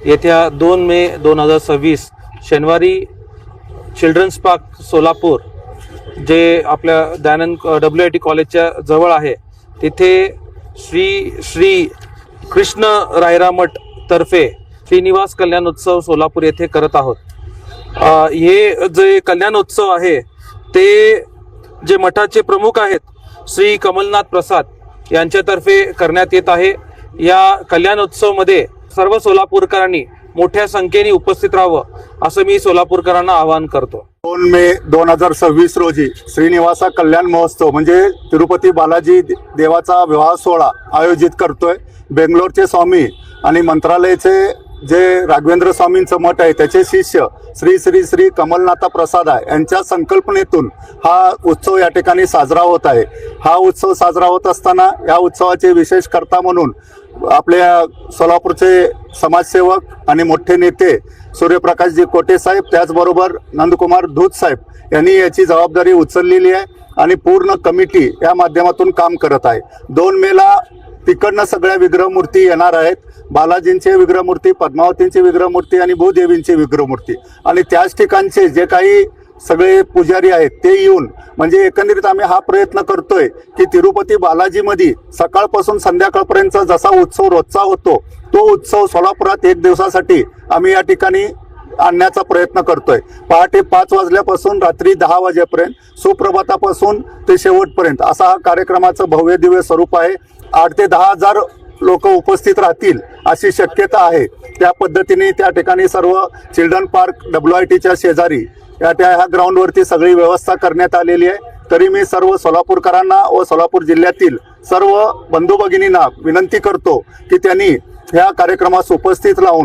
येत्या 2 मे 2026 शनिवारी children's park Solapur जे आपल्या दयानंद WIT कॉलेजच्या जवळ आहे तिथे श्री कृष्ण रायरा मठ तर्फे श्रीनिवास कल्याणोत्सव सोलापूर येथे करत आहोत। हे जे कल्याणोत्सव आहे ते जे मठाचे प्रमुख आहेत श्री कमलनाथ प्रसाद यांच्यातर्फे करण्यात येत आहे। या कल्याणोत्सवमध्ये सर्व सोलापूरकरांनी मोठ्या संख्येने उपस्थित राहावं असं मी सोलापूरकरांना आवाहन करतो। 2 मे 2026 रोजी श्रीनिवासा कल्याण महोत्सव म्हणजे तिरुपती बालाजी देवाचा विवाह सोहळा आयोजित करतोय। बेंगलोरचे स्वामी आणि मंत्रालयाचे जे राघवेंद्र स्वामींचं मठ आहे त्याचे शिष्य श्री श्री श्री कमलनाथ प्रसाद यांच्या संकल्पनेतून हा उत्सव या ठिकाणी साजरा होत आहे। हा उत्सव साजरा होत असताना या उत्सवाचे विशेष कर्ता म्हणून आपल्या सोलापूरचे समाजसेवक आणि मोठे नेते सूर्यप्रकाशजी कोटे साहेब त्याचबरोबर नंदकुमार धूत साहेब यांनी याची जबाबदारी उचललेली आहे आणि पूर्ण कमिटी या माध्यमातून काम करत आहे। 2 मेला तिकडनं सगळ्या विग्रहमूर्ती येणार आहेत। बालाजींचे विग्रहमूर्ती, पद्मावतींची विग्रहमूर्ती आणि भूदेवींची विग्रहमूर्ती आणि त्याच ठिकाणचे जे काही सगळे पुजारी आहेत ते येऊन म्हणजे एकंदरीत आम्ही हा प्रयत्न करतोय की तिरुपती बालाजीमध्ये सकाळपासून संध्याकाळपर्यंत जसा उत्सव रोजचा होतो तो उत्सव सोलापुरात 1 दिवसासाठी आम्ही या ठिकाणी आणण्याचा प्रयत्न करतोय। पहाटे 5 वाजल्यापासून रात्री 10 वाजेपर्यंत सुप्रभातापासून ते शेवटपर्यंत असा हा कार्यक्रमाचं भव्य दिव्य स्वरूप आहे। 8 ते 10 हजार लोक उपस्थित राहतील अशी शक्यता आहे। त्या पद्धतीने त्या ठिकाणी सर्व चिल्ड्रन पार्क WITच्या शेजारी ह्या ग्राउंडवरती सगळी व्यवस्था करण्यात आलेली आहे। तरी मी सर्व सोलापूरकरांना व सोलापूर जिल्ह्यातील सर्व बंधू भगिनींना विनंती करतो की त्यांनी ह्या कार्यक्रमास उपस्थित राहून